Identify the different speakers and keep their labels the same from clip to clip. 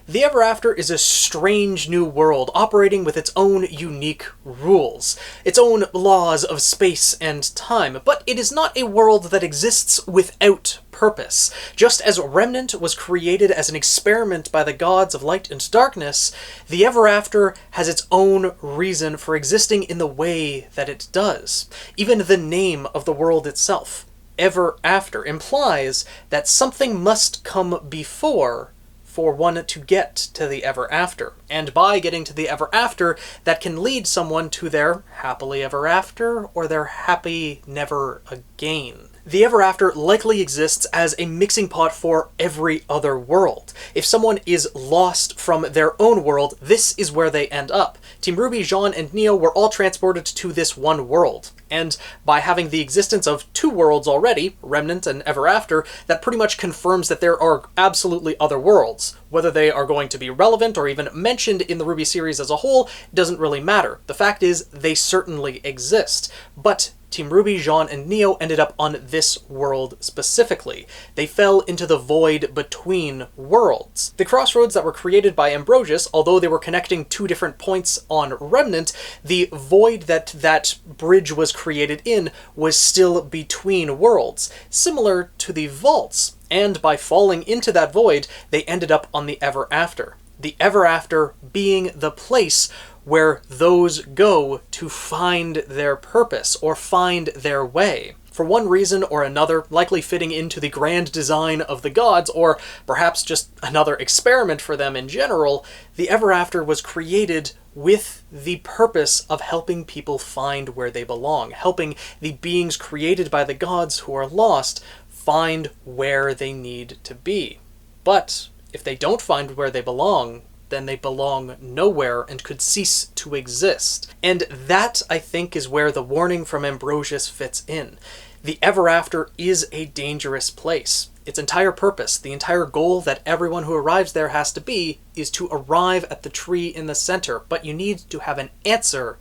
Speaker 1: The Ever After is a strange new world operating with its own unique rules, its own laws of space and time, but it is not a world that exists without purpose. Just as Remnant was created as an experiment by the gods of light and darkness, the Ever After has its own reason for existing in the way that it does. Even the name of the world itself, Ever After, implies that something must come before for one to get to the Ever After. And by getting to the Ever After, that can lead someone to their happily ever after or their happy never again. The Ever After likely exists as a mixing pot for every other world. If someone is lost from their own world, this is where they end up. Team RWBY, Jaune, and Neo were all transported to this one world. And by having the existence of two worlds already, Remnant and Ever After, that pretty much confirms that there are absolutely other worlds. Whether they are going to be relevant or even mentioned in the RWBY series as a whole doesn't really matter. The fact is, they certainly exist. But Team RWBY, Jaune, and Neo ended up on this world specifically. They fell into the void between worlds. The crossroads that were created by Ambrosius, although they were connecting two different points on Remnant, the void that bridge was created in was still between worlds, similar to the vaults. And by falling into that void, they ended up on the Ever After. The Ever After being the place where those go to find their purpose or find their way. For one reason or another, likely fitting into the grand design of the gods, or perhaps just another experiment for them in general, the Ever After was created with the purpose of helping people find where they belong, helping the beings created by the gods who are lost find where they need to be. But if they don't find where they belong, then they belong nowhere and could cease to exist. And that, I think, is where the warning from Ambrosius fits in. The Ever After is a dangerous place. Its entire purpose, the entire goal that everyone who arrives there has to be, is to arrive at the tree in the center, but you need to have an answer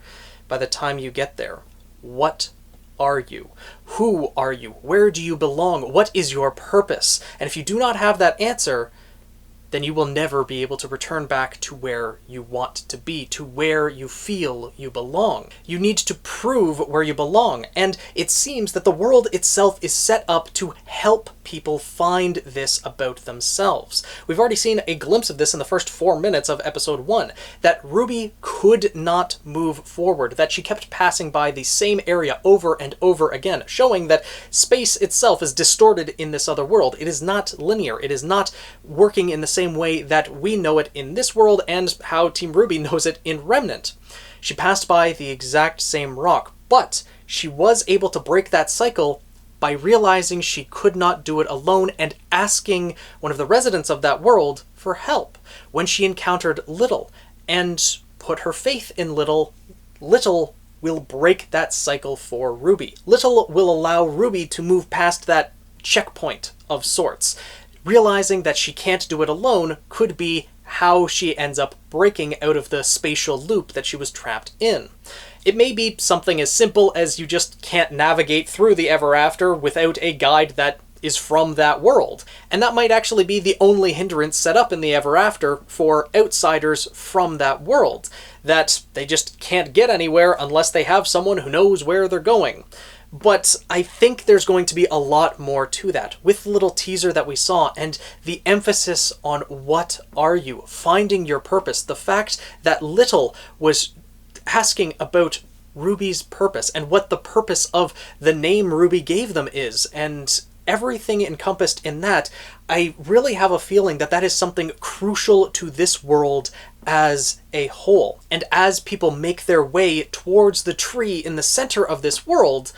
Speaker 1: by the time you get there. What are you? Who are you? Where do you belong? What is your purpose? And if you do not have that answer, then you will never be able to return back to where you want to be, to where you feel you belong. You need to prove where you belong, and it seems that the world itself is set up to help people find this about themselves. We've already seen a glimpse of this in the first 4 minutes of episode 1, that RWBY could not move forward, that she kept passing by the same area over and over again, showing that space itself is distorted in this other world. It is not linear. It is not working in the same way that we know it in this world and how Team RWBY knows it in Remnant. She passed by the exact same rock, but she was able to break that cycle by realizing she could not do it alone and asking one of the residents of that world for help. When she encountered Little and put her faith in Little, Little will break that cycle for RWBY. Little will allow RWBY to move past that checkpoint of sorts. Realizing that she can't do it alone could be how she ends up breaking out of the spatial loop that she was trapped in. It may be something as simple as you just can't navigate through the Ever After without a guide that is from that world. And that might actually be the only hindrance set up in the Ever After for outsiders from that world, that they just can't get anywhere unless they have someone who knows where they're going. But I think there's going to be a lot more to that, with the little teaser that we saw, and the emphasis on what are you, finding your purpose, the fact that Little was asking about RWBY's purpose, and what the purpose of the name RWBY gave them is, and everything encompassed in that. I really have a feeling that that is something crucial to this world as a whole. And as people make their way towards the tree in the center of this world,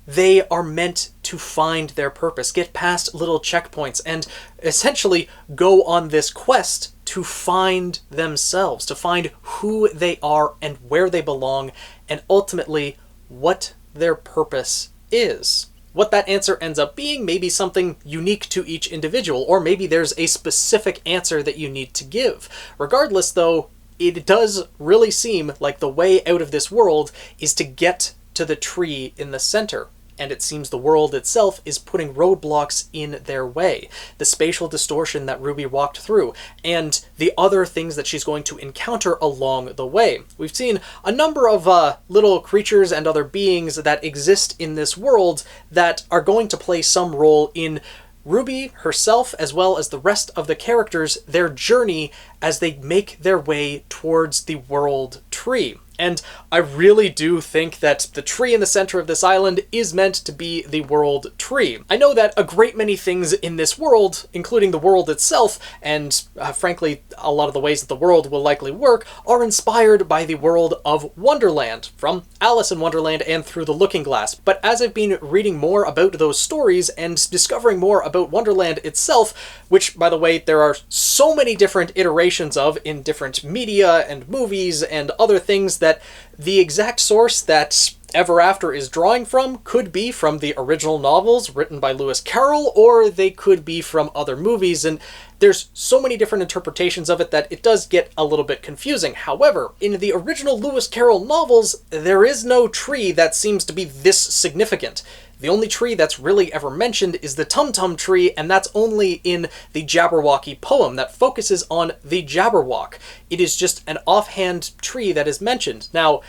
Speaker 1: they are meant to find their purpose, get past little checkpoints, and essentially go on this quest to find themselves, to find who they are and where they belong, and ultimately what their purpose is. What that answer ends up being may be something unique to each individual, or maybe there's a specific answer that you need to give. Regardless, though, it does really seem like the way out of this world is to get to the tree in the center. and it seems the world itself is putting roadblocks in their way. The spatial distortion that Ruby walked through, and the other things that she's going to encounter along the way. We've seen a number of little creatures and other beings that exist in this world that are going to play some role in Ruby herself, as well as the rest of the characters, their journey as they make their way towards the world tree. And I really do think that the tree in the center of this island is meant to be the world tree. I know that a great many things in this world, including the world itself, and frankly, a lot of the ways that the world will likely work, are inspired by the world of Wonderland, from Alice in Wonderland and Through the Looking Glass. But as I've been reading more about those stories and discovering more about Wonderland itself, which, by the way, there are so many different iterations of in different media and movies and other things, that the exact source that Ever After is drawing from could be from the original novels written by Lewis Carroll, or they could be from other movies, and there's so many different interpretations of it that it does get a little bit confusing. However, in the original Lewis Carroll novels, there is no tree that seems to be this significant. The only tree that's really ever mentioned is the Tum Tum tree, and that's only in the Jabberwocky poem that focuses on the Jabberwock. It is just an offhand tree that is mentioned. Now,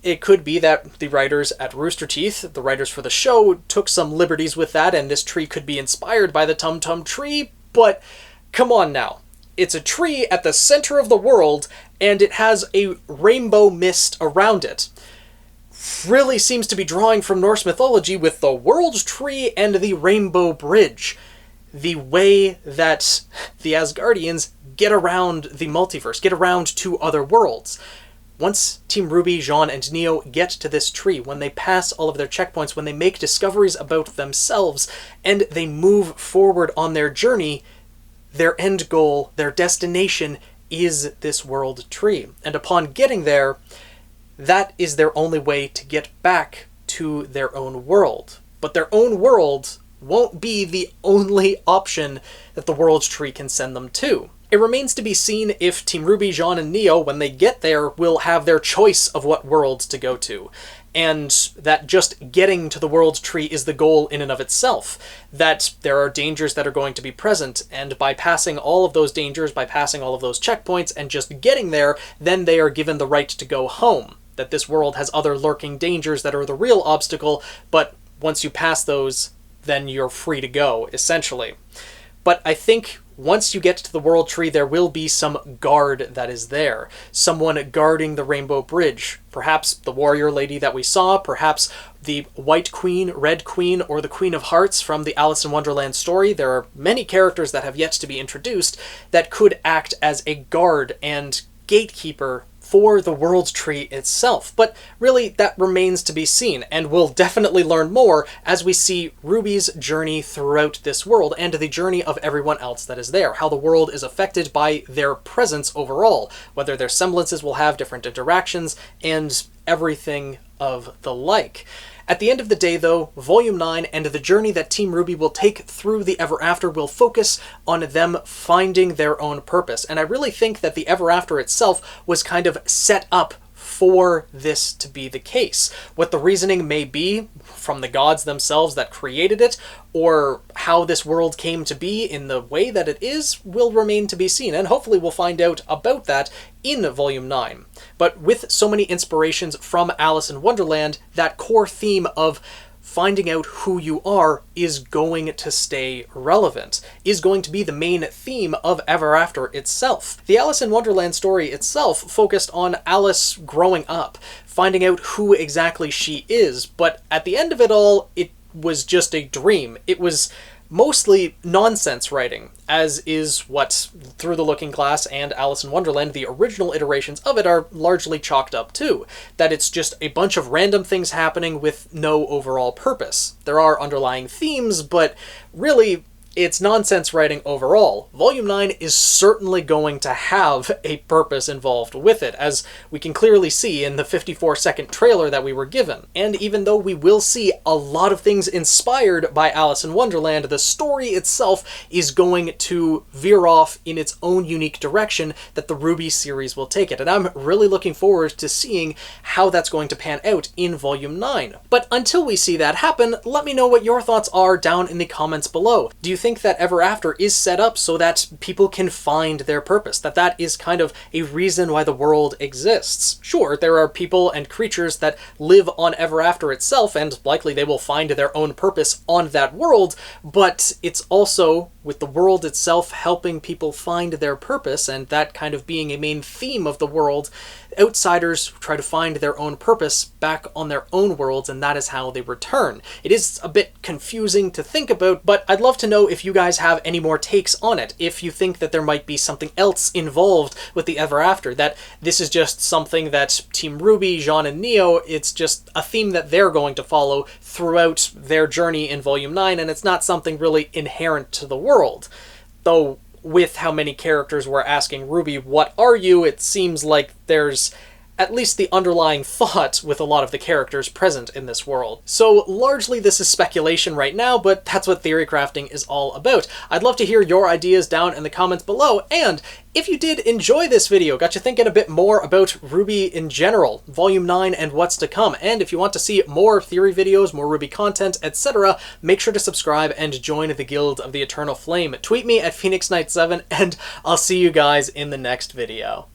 Speaker 1: it could be that the writers at Rooster Teeth, the writers for the show, took some liberties with that, and this tree could be inspired by the Tum Tum tree, but come on now. It's a tree at the center of the world, and it has a rainbow mist around it. Really seems to be drawing from Norse mythology with the World Tree and the Rainbow Bridge. The way that the Asgardians get around the multiverse, get around to other worlds. Once Team RWBY, Jaune and Neo get to this tree, when they pass all of their checkpoints, when they make discoveries about themselves, and they move forward on their journey, their end goal, their destination, is this world tree. And upon getting there, that is their only way to get back to their own world. But their own world won't be the only option that the world tree can send them to. It remains to be seen if Team RWBY, Jaune and Neo, when they get there, will have their choice of what world to go to. And that just getting to the world tree is the goal in and of itself. That there are dangers that are going to be present, and by passing all of those dangers, by passing all of those checkpoints, and just getting there, then they are given the right to go home. That this world has other lurking dangers that are the real obstacle, but once you pass those, then you're free to go, essentially. But I think once you get to the world tree, there will be some guard that is there. Someone guarding the Rainbow Bridge. Perhaps the warrior lady that we saw, perhaps the White Queen, Red Queen, or the Queen of Hearts from the Alice in Wonderland story. There are many characters that have yet to be introduced that could act as a guard and gatekeeper for the world tree itself. But really, that remains to be seen, and we'll definitely learn more as we see Ruby's journey throughout this world, and the journey of everyone else that is there, how the world is affected by their presence overall, whether their semblances will have different interactions, and everything of the like. At the end of the day, though, Volume 9 and the journey that Team RWBY will take through the Ever After will focus on them finding their own purpose. And I really think that the Ever After itself was kind of set up for this to be the case. What the reasoning may be from the gods themselves that created it, or how this world came to be in the way that it is, will remain to be seen, and hopefully we'll find out about that in Volume 9. But with so many inspirations from Alice in Wonderland, that core theme of finding out who you are is going to stay relevant, is going to be the main theme of Ever After itself. The Alice in Wonderland story itself focused on Alice growing up, finding out who exactly she is, but at the end of it all, it was just a dream. It was mostly nonsense writing, as is what Through the Looking Glass and Alice in Wonderland, the original iterations of it, are largely chalked up to. That it's just a bunch of random things happening with no overall purpose. There are underlying themes, but really, It's nonsense writing overall. Volume 9 is certainly going to have a purpose involved with it, as we can clearly see in the 54-second trailer that we were given. And even though we will see a lot of things inspired by Alice in Wonderland, the story itself is going to veer off in its own unique direction that the RWBY series will take it. And I'm really looking forward to seeing how that's going to pan out in Volume 9. But until we see that happen, let me know what your thoughts are down in the comments below. Do you think that Ever After is set up so that people can find their purpose, that is kind of a reason why the world exists? Sure, there are people and creatures that live on Ever After itself, and likely they will find their own purpose on that world, but it's also with the world itself helping people find their purpose, and that kind of being a main theme of the world. Outsiders try to find their own purpose back on their own worlds, and that is how they return. It is a bit confusing to think about, but I'd love to know if you guys have any more takes on it, if you think that there might be something else involved with the Ever After, that this is just something that Team RWBY, Jaune and Neo, it's just a theme that they're going to follow throughout their journey in Volume 9, and it's not something really inherent to the world. Though, with how many characters we're asking RWBY, what are you, it seems like there's at least the underlying thought with a lot of the characters present in this world. So largely this is speculation right now, but that's what theory crafting is all about. I'd love to hear your ideas down in the comments below, and if you did enjoy this video, got you thinking a bit more about RWBY in general, Volume 9 and what's to come, and if you want to see more theory videos, more RWBY content, etc., make sure to subscribe and join the Guild of the Eternal Flame. Tweet me at Phoenix Knight 7, and I'll see you guys in the next video.